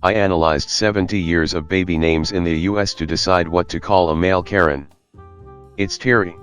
I analyzed 70 years of baby names in the US to decide what to call a male Karen. It's Terry.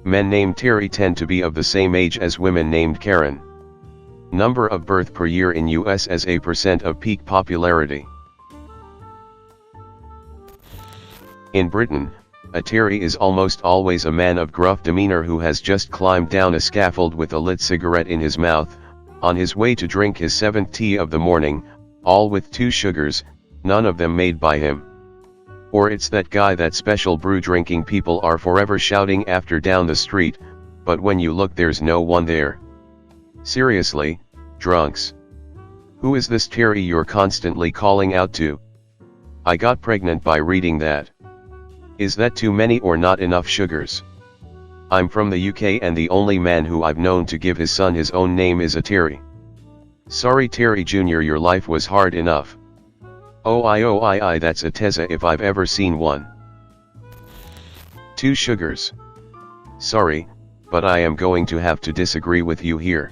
Men named Terry tend to be of the same age as women named Karen. Number of birth per year in US as a percent of peak popularity. In Britain, a Terry is almost always a man of gruff demeanor who has just climbed down a scaffold with a lit cigarette in his mouth, on his way to drink his 7th tea of the morning, all with 2 sugars, none of them made by him. Or it's that guy that special brew drinking people are forever shouting after down the street, but when you look there's no one there. Seriously, drunks. Who is this Terry you're constantly calling out to? I got pregnant by reading that. Is that too many or not enough sugars? I'm from the UK and the only man who I've known to give his son his own name is a Terry. Sorry Terry Jr., your life was hard enough. Oh I that's a Tezza if I've ever seen one. 2 sugars. Sorry, but I am going to have to disagree with you here.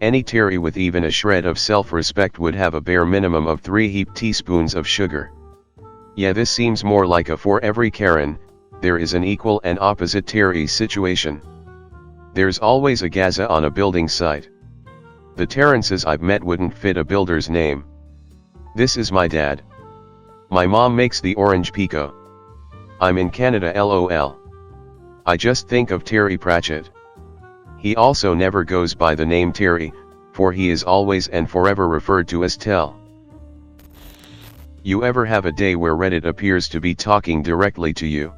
Any Terry with even a shred of self-respect would have a bare minimum of 3 heaped teaspoons of sugar. Yeah, this seems more like a for every Karen, there is an equal and opposite Terry situation. There's always a Gaza on a building site. The Terrences I've met wouldn't fit a builder's name. This is my dad. My mom makes the orange pico. I'm in Canada LOL. I just think of Terry Pratchett. He also never goes by the name Terry, for he is always and forever referred to as Tell. You ever have a day where Reddit appears to be talking directly to you?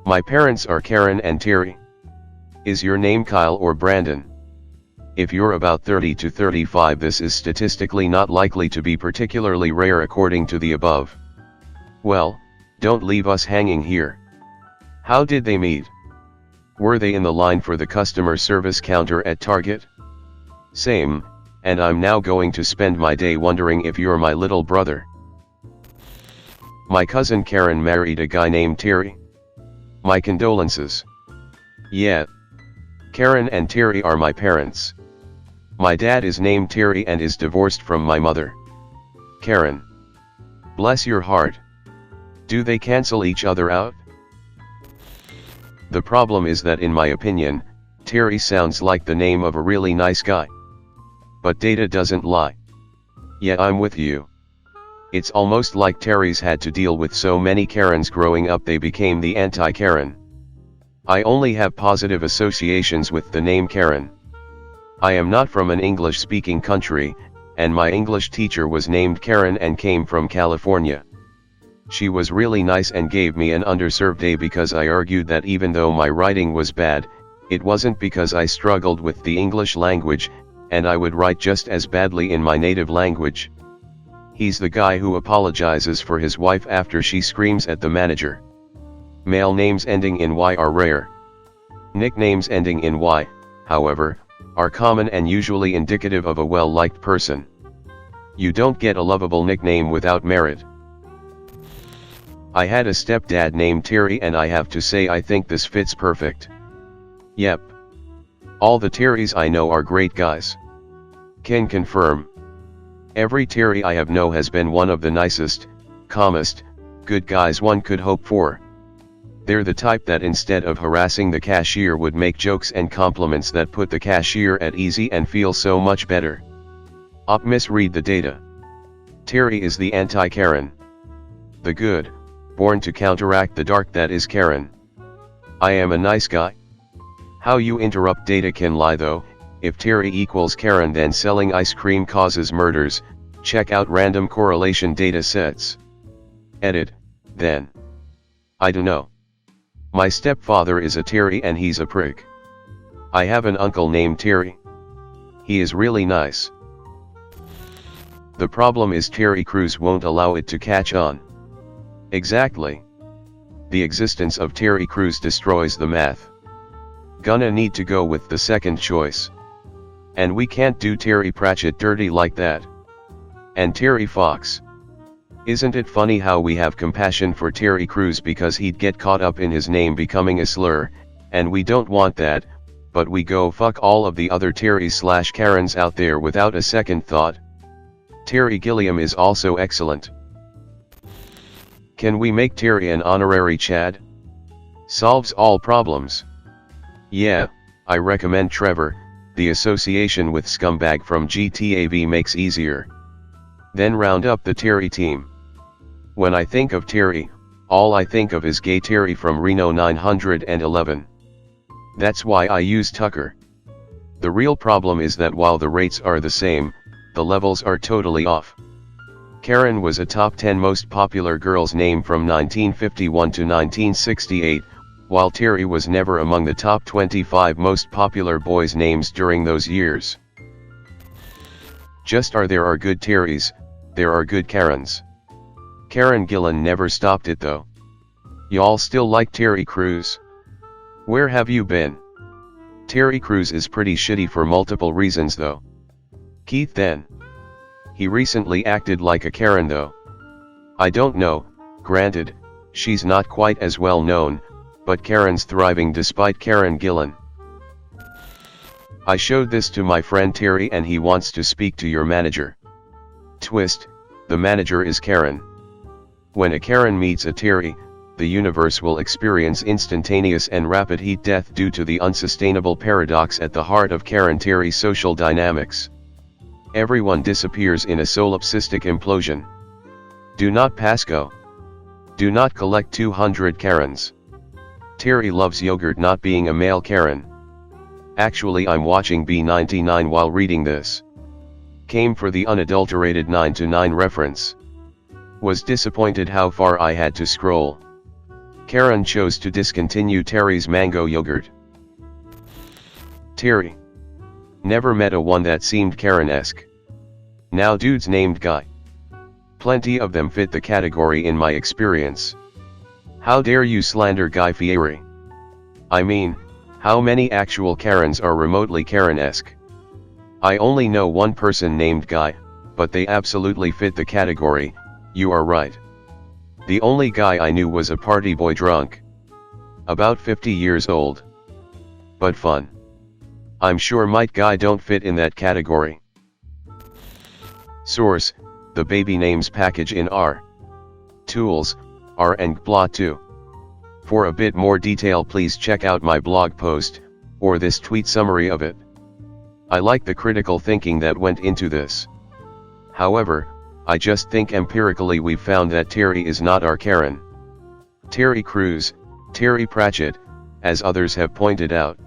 My parents are Karen and Terry. Is your name Kyle or Brandon? If you're about 30 to 35, this is statistically not likely to be particularly rare according to the above. Well, don't leave us hanging here. How did they meet? Were they in the line for the customer service counter at Target? Same, and I'm now going to spend my day wondering if you're my little brother. My cousin Karen married a guy named Terry. My condolences. Yeah. Karen and Terry are my parents. My dad is named Terry and is divorced from my mother. Karen. Bless your heart. Do they cancel each other out? The problem is that in my opinion, Terry sounds like the name of a really nice guy. But data doesn't lie. Yeah, I'm with you. It's almost like Terry's had to deal with so many Karens growing up they became the anti-Karen. I only have positive associations with the name Karen. I am not from an English-speaking country, and my English teacher was named Karen and came from California. She was really nice and gave me an underserved A because I argued that even though my writing was bad, it wasn't because I struggled with the English language, and I would write just as badly in my native language. He's the guy who apologizes for his wife after she screams at the manager. Male names ending in Y are rare. Nicknames ending in Y, however, are common and usually indicative of a well-liked person. You don't get a lovable nickname without merit. I had a stepdad named Terry and I have to say I think this fits perfect. Yep. All the Terrys I know are great guys. Can confirm. Every Terry I have known has been one of the nicest, calmest, good guys one could hope for. They're the type that instead of harassing the cashier would make jokes and compliments that put the cashier at ease and feel so much better. Misread the data. Terry is the anti-Karen. The good, born to counteract the dark that is Karen. I am a nice guy. How you interrupt data can lie though. If Terry equals Karen then selling ice cream causes murders, check out random correlation data sets. Edit, then. I dunno. My stepfather is a Terry and he's a prick. I have an uncle named Terry. He is really nice. The problem is Terry Crews won't allow it to catch on. Exactly. The existence of Terry Crews destroys the math. Gonna need to go with the second choice. And we can't do Terry Pratchett dirty like that. And Terry Fox. Isn't it funny how we have compassion for Terry Crews because he'd get caught up in his name becoming a slur, and we don't want that, but we go fuck all of the other Terrys/Karens out there without a second thought. Terry Gilliam is also excellent. Can we make Terry an honorary Chad? Solves all problems. Yeah, I recommend Trevor. The association with Scumbag from GTA V makes easier. Then round up the Terry team. When I think of Terry, all I think of is Gay Terry from Reno 911. That's why I use Tucker. The real problem is that while the rates are the same, the levels are totally off. Karen was a top 10 most popular girl's name from 1951 to 1968, while Terry was never among the top 25 most popular boys' names during those years. There are good Terrys, there are good Karens. Karen Gillan never stopped it though. Y'all still like Terry Crews? Where have you been? Terry Crews is pretty shitty for multiple reasons though. Keith then. He recently acted like a Karen though. I don't know, granted, she's not quite as well known, but Karen's thriving despite Karen Gillan. I showed this to my friend Terry and he wants to speak to your manager. Twist, the manager is Karen. When a Karen meets a Terry, the universe will experience instantaneous and rapid heat death due to the unsustainable paradox at the heart of Karen-Terry social dynamics. Everyone disappears in a solipsistic implosion. Do not pass go. Do not collect 200 Karens. Terry loves yogurt not being a male Karen. Actually I'm watching B99 while reading this. Came for the unadulterated 9 to 9 reference. Was disappointed how far I had to scroll. Karen chose to discontinue Terry's mango yogurt. Terry. Never met a one that seemed Karen-esque. Now dudes named Guy. Plenty of them fit the category in my experience. How dare you slander Guy Fieri? I mean, how many actual Karens are remotely Karen-esque? I only know one person named Guy, but they absolutely fit the category, you are right. The only guy I knew was a party boy drunk. About 50 years old. But fun. I'm sure Might Guy don't fit in that category. Source, the baby names package in R. Tools, R and Blah 2. For a bit more detail please check out my blog post, or this tweet summary of it. I like the critical thinking that went into this. However, I just think empirically we've found that Terry is not our Karen. Terry Crews, Terry Pratchett, as others have pointed out.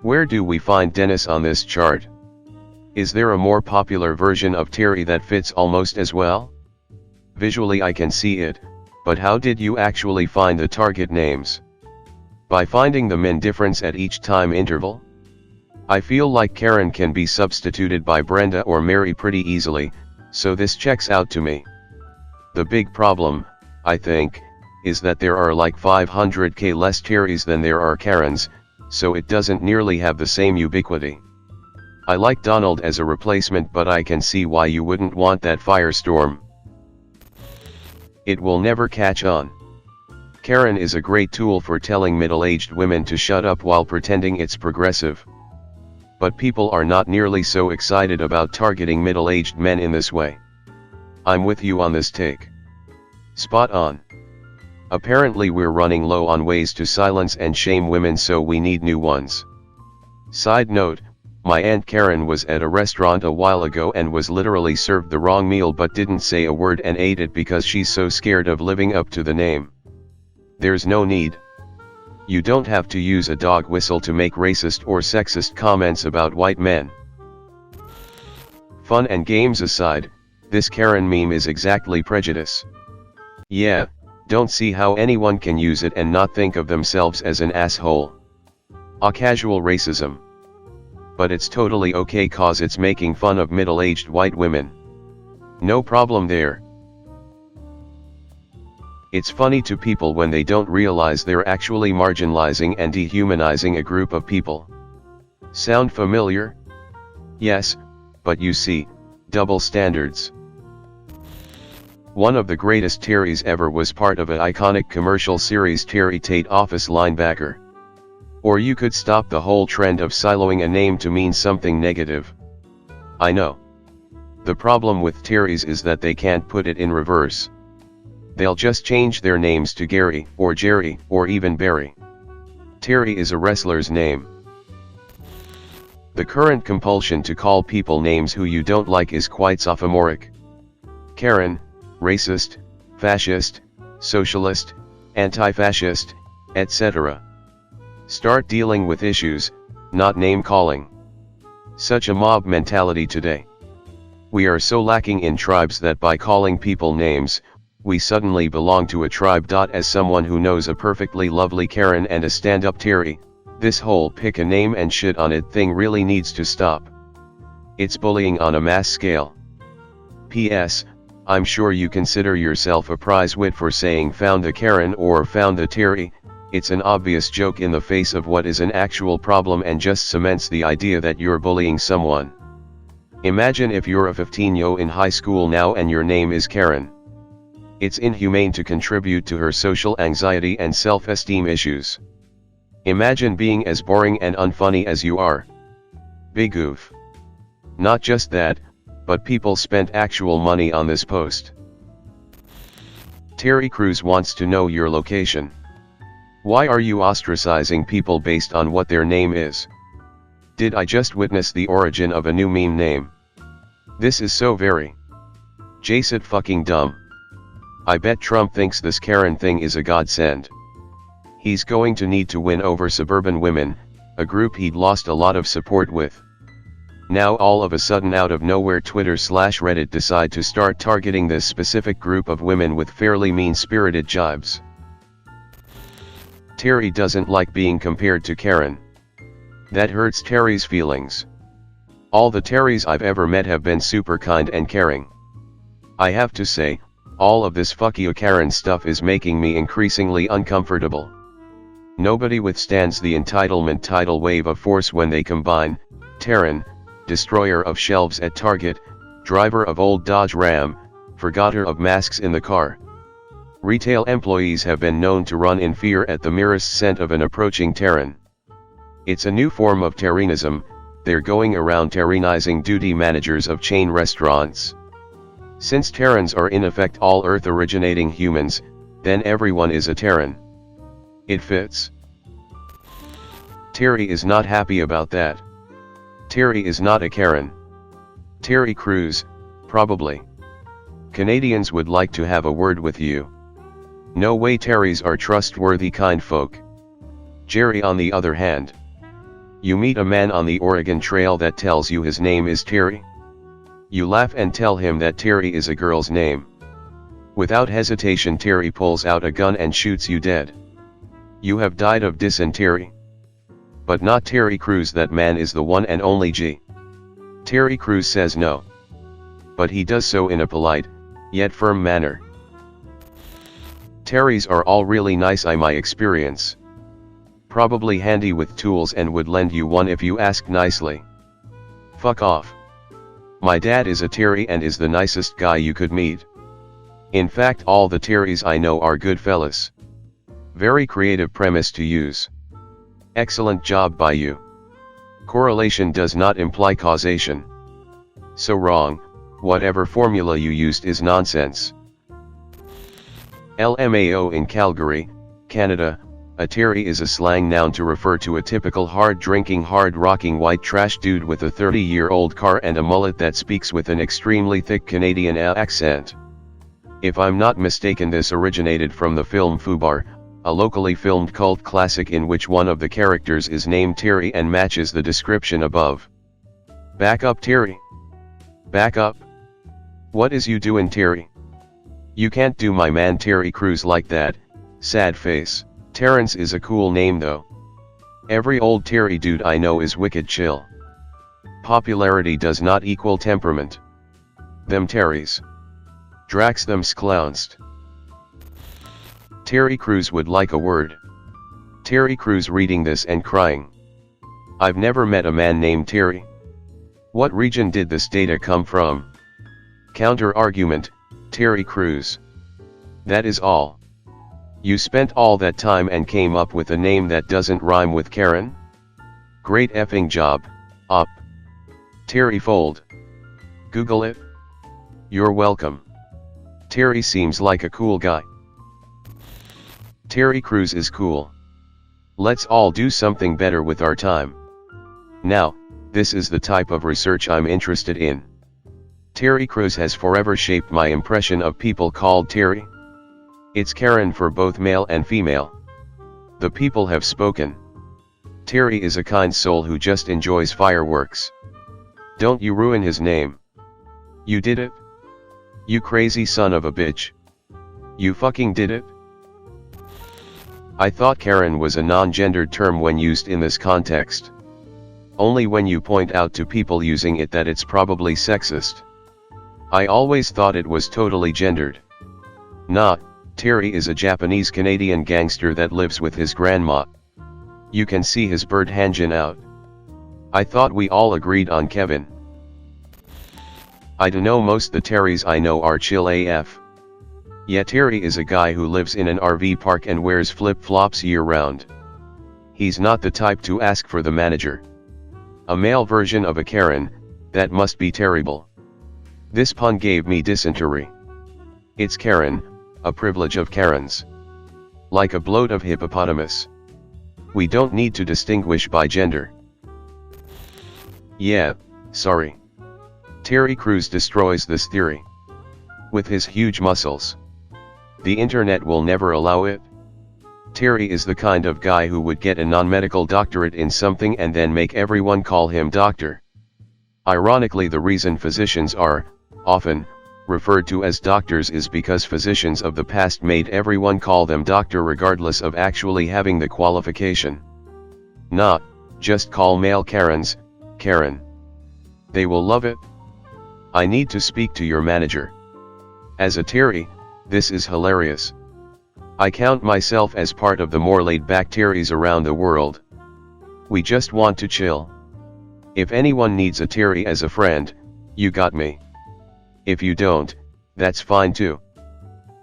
Where do we find Dennis on this chart? Is there a more popular version of Terry that fits almost as well? Visually I can see it, but how did you actually find the target names? By finding the min difference at each time interval? I feel like Karen can be substituted by Brenda or Mary pretty easily, so this checks out to me. The big problem, I think, is that there are like 500k less Terrys than there are Karens, so it doesn't nearly have the same ubiquity. I like Donald as a replacement but I can see why you wouldn't want that firestorm. It will never catch on. Karen is a great tool for telling middle-aged women to shut up while pretending it's progressive. But people are not nearly so excited about targeting middle-aged men in this way. I'm with you on this take. Spot on. Apparently we're running low on ways to silence and shame women, so we need new ones. Side note, my Aunt Karen was at a restaurant a while ago and was literally served the wrong meal but didn't say a word and ate it because she's so scared of living up to the name. There's no need. You don't have to use a dog whistle to make racist or sexist comments about white men. Fun and games aside, this Karen meme is exactly prejudice. Yeah, don't see how anyone can use it and not think of themselves as an asshole. A casual racism. But it's totally okay cause it's making fun of middle-aged white women. No problem there. It's funny to people when they don't realize they're actually marginalizing and dehumanizing a group of people. Sound familiar? Yes, but you see, double standards. One of the greatest Terrys ever was part of an iconic commercial series, Terry Tate Office Linebacker. Or you could stop the whole trend of siloing a name to mean something negative. I know. The problem with Terrys is that they can't put it in reverse. They'll just change their names to Gary, or Jerry, or even Barry. Terry is a wrestler's name. The current compulsion to call people names who you don't like is quite sophomoric. Karen, racist, fascist, socialist, anti-fascist, etc. Start dealing with issues, not name calling. Such a mob mentality today. We are so lacking in tribes that by calling people names, we suddenly belong to a tribe. As someone who knows a perfectly lovely Karen and a stand-up Terry, this whole pick a name and shit on it thing really needs to stop. It's bullying on a mass scale. P.S. I'm sure you consider yourself a prize wit for saying found the Karen or found the Terry. It's an obvious joke in the face of what is an actual problem and just cements the idea that you're bullying someone. Imagine if you're a 15-year-old in high school now and your name is Karen. It's inhumane to contribute to her social anxiety and self-esteem issues. Imagine being as boring and unfunny as you are. Big oof. Not just that, but people spent actual money on this post. Terry Crews wants to know your location. Why are you ostracizing people based on what their name is? Did I just witness the origin of a new meme name? This is so very Jason fucking dumb. I bet Trump thinks this Karen thing is a godsend. He's going to need to win over suburban women, a group he'd lost a lot of support with. Now all of a sudden out of nowhere Twitter/Reddit decide to start targeting this specific group of women with fairly mean-spirited jibes. Terry doesn't like being compared to Karen. That hurts Terry's feelings. All the Terrys I've ever met have been super kind and caring. I have to say, all of this fuck you Karen stuff is making me increasingly uncomfortable. Nobody withstands the entitlement tidal wave of force when they combine, Terran, destroyer of shelves at Target, driver of old Dodge Ram, forgotter of masks in the car. Retail employees have been known to run in fear at the merest scent of an approaching Terran. It's a new form of Terranism. They're going around Terranizing duty managers of chain restaurants. Since Terrans are in effect all Earth-originating humans, then everyone is a Terran. It fits. Terry is not happy about that. Terry is not a Karen. Terry Crews, probably. Canadians would like to have a word with you. No way Terrys are trustworthy kind folk. Jerry on the other hand. You meet a man on the Oregon Trail that tells you his name is Terry. You laugh and tell him that Terry is a girl's name. Without hesitation Terry pulls out a gun and shoots you dead. You have died of dysentery. But not Terry Crews. That man is the one and only G. Terry Crews says no. But he does so in a polite, yet firm manner. Terrys are all really nice in my experience. Probably handy with tools and would lend you one if you ask nicely. Fuck off. My dad is a Terry and is the nicest guy you could meet. In fact all the Terrys I know are good fellas. Very creative premise to use. Excellent job by you. Correlation does not imply causation. So wrong, whatever formula you used is nonsense. LMAO in Calgary, Canada, a Terry is a slang noun to refer to a typical hard-drinking, hard-rocking white trash dude with a 30-year-old car and a mullet that speaks with an extremely thick Canadian accent. If I'm not mistaken this originated from the film Fubar, a locally filmed cult classic in which one of the characters is named Terry and matches the description above. Back up Terry. Back up. What is you doing Terry? You can't do my man Terry Crews like that, sad face. Terrence is a cool name though. Every old Terry dude I know is wicked chill. Popularity does not equal temperament. Them Terrys. Drax them sklounst. Terry Crews would like a word. Terry Crews reading this and crying. I've never met a man named Terry. What region did this data come from? Counter argument, Terry Crews. That is all. You spent all that time and came up with a name that doesn't rhyme with Karen? Great effing job, op. Terry Fold. Google it. You're welcome. Terry seems like a cool guy. Terry Crews is cool. Let's all do something better with our time. Now, this is the type of research I'm interested in. Terry Crews has forever shaped my impression of people called Terry. It's Karen for both male and female. The people have spoken. Terry is a kind soul who just enjoys fireworks. Don't you ruin his name. You did it? You crazy son of a bitch. You fucking did it? I thought Karen was a non-gendered term when used in this context. Only when you point out to people using it that it's probably sexist. I always thought it was totally gendered. Nah, Terry is a Japanese-Canadian gangster that lives with his grandma. You can see his bird hanging out. I thought we all agreed on Kevin. I dunno, most the Terrys I know are chill AF. Yeah, Terry is a guy who lives in an RV park and wears flip-flops year-round. He's not the type to ask for the manager. A male version of a Karen, that must be terrible. This pun gave me dysentery. It's Karen, a privilege of Karens. Like a bloat of hippopotamus. We don't need to distinguish by gender. Yeah, sorry. Terry Crews destroys this theory. With his huge muscles. The internet will never allow it. Terry is the kind of guy who would get a non-medical doctorate in something and then make everyone call him doctor. Ironically, the reason physicians are, often, referred to as doctors is because physicians of the past made everyone call them doctor regardless of actually having the qualification. Nah, just call male Karens, Karen. They will love it. I need to speak to your manager. As a Terry, this is hilarious. I count myself as part of the more laid-back Terrys around the world. We just want to chill. If anyone needs a Terry as a friend, you got me. If you don't, that's fine too.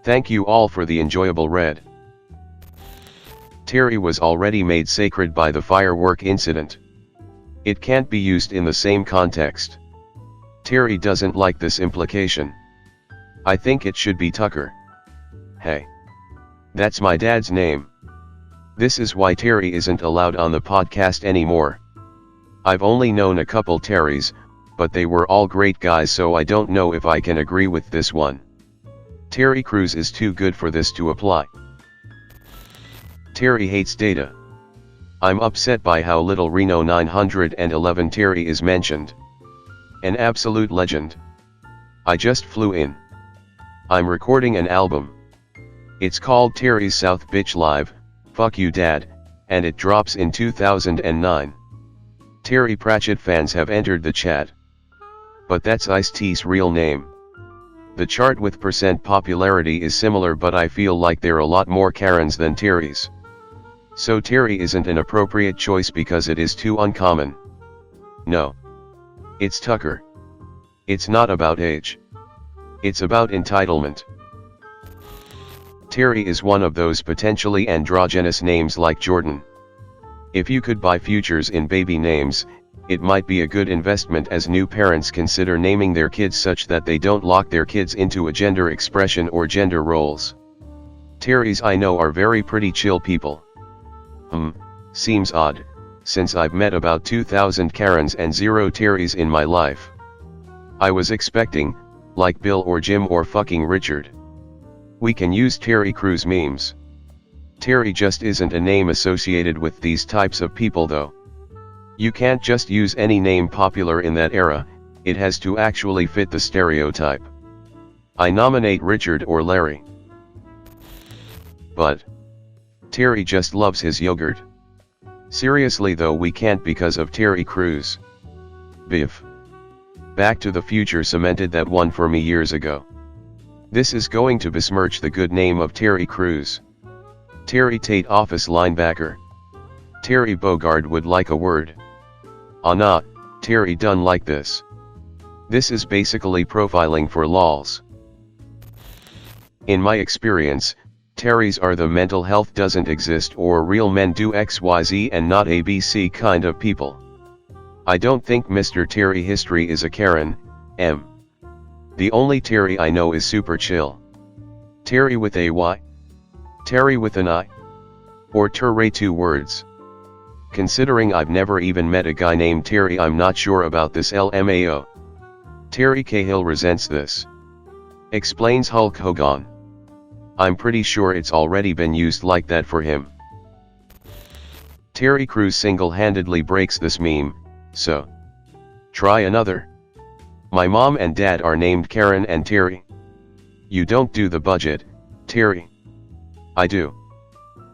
Thank you all for the enjoyable read. Terry was already made sacred by the firework incident. It can't be used in the same context. Terry doesn't like this implication. I think it should be Tucker. Hey. That's my dad's name. This is why Terry isn't allowed on the podcast anymore. I've only known a couple Terrys, but they were all great guys, so I don't know if I can agree with this one. Terry Crews is too good for this to apply. Terry hates data. I'm upset by how little Reno 911 Terry is mentioned. An absolute legend. I just flew in. I'm recording an album. It's called Terry's South Bitch Live, Fuck You Dad, and it drops in 2009. Terry Pratchett fans have entered the chat. But that's Ice-T's real name. The chart with percent popularity is similar, but I feel like there are a lot more Karens than Terrys. So Terry isn't an appropriate choice because it is too uncommon. No. It's Tucker. It's not about age. It's about entitlement. Terry is one of those potentially androgynous names like Jordan. If you could buy futures in baby names, it might be a good investment as new parents consider naming their kids such that they don't lock their kids into a gender expression or gender roles. Terrys I know are very pretty chill people. Seems odd, since I've met about 2,000 Karens and 0 Terrys in my life. I was expecting, like Bill or Jim or fucking Richard. We can use Terry Crews memes. Terry just isn't a name associated with these types of people though. You can't just use any name popular in that era, it has to actually fit the stereotype. I nominate Richard or Larry. But Terry just loves his yogurt. Seriously though, we can't because of Terry Crews. Biff. Back to the Future cemented that one for me years ago. This is going to besmirch the good name of Terry Crews. Terry Tate office linebacker. Terry Bogard would like a word. Ah nah, Terry done like this. This is basically profiling for lols. In my experience, Terrys are the mental health doesn't exist or real men do XYZ and not ABC kind of people. I don't think Mr. Terry History is a Karen, M. The only Terry I know is super chill. Terry with a Y? Terry with an I? Or Terry 2 words? Considering I've never even met a guy named Terry, I'm not sure about this LMAO. Terry Cahill resents this. Explains Hulk Hogan. I'm pretty sure it's already been used like that for him. Terry Crews single-handedly breaks this meme, so try another. My mom and dad are named Karen and Terry. You don't do the budget, Terry. I do.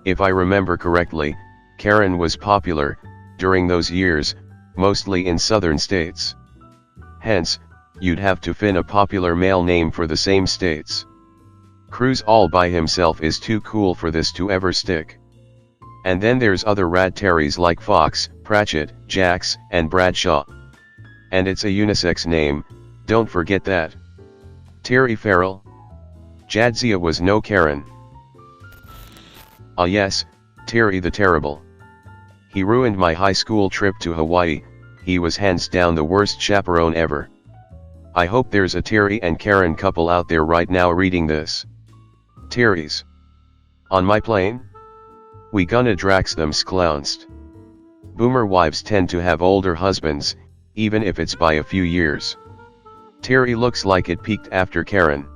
If I remember correctly, Karen was popular, during those years, mostly in southern states. Hence, you'd have to find a popular male name for the same states. Crews all by himself is too cool for this to ever stick. And then there's other rad Terrys like Fox, Pratchett, Jax, and Bradshaw. And it's a unisex name, don't forget that. Terry Farrell. Jadzia was no Karen. Ah yes, Terry the Terrible. He ruined my high school trip to Hawaii, he was hands down the worst chaperone ever. I hope there's a Terry and Karen couple out there right now reading this. Terrys. On my plane? We gonna drax them sklounst. Boomer wives tend to have older husbands, even if it's by a few years. Terry looks like it peaked after Karen.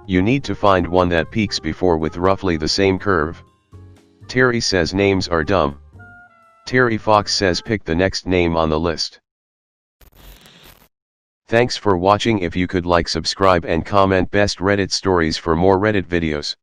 You need to find one that peaks before with roughly the same curve. Terry says names are dumb. Terry Fox says pick the next name on the list. Thanks for watching. If you could like, subscribe and comment best Reddit stories for more Reddit videos.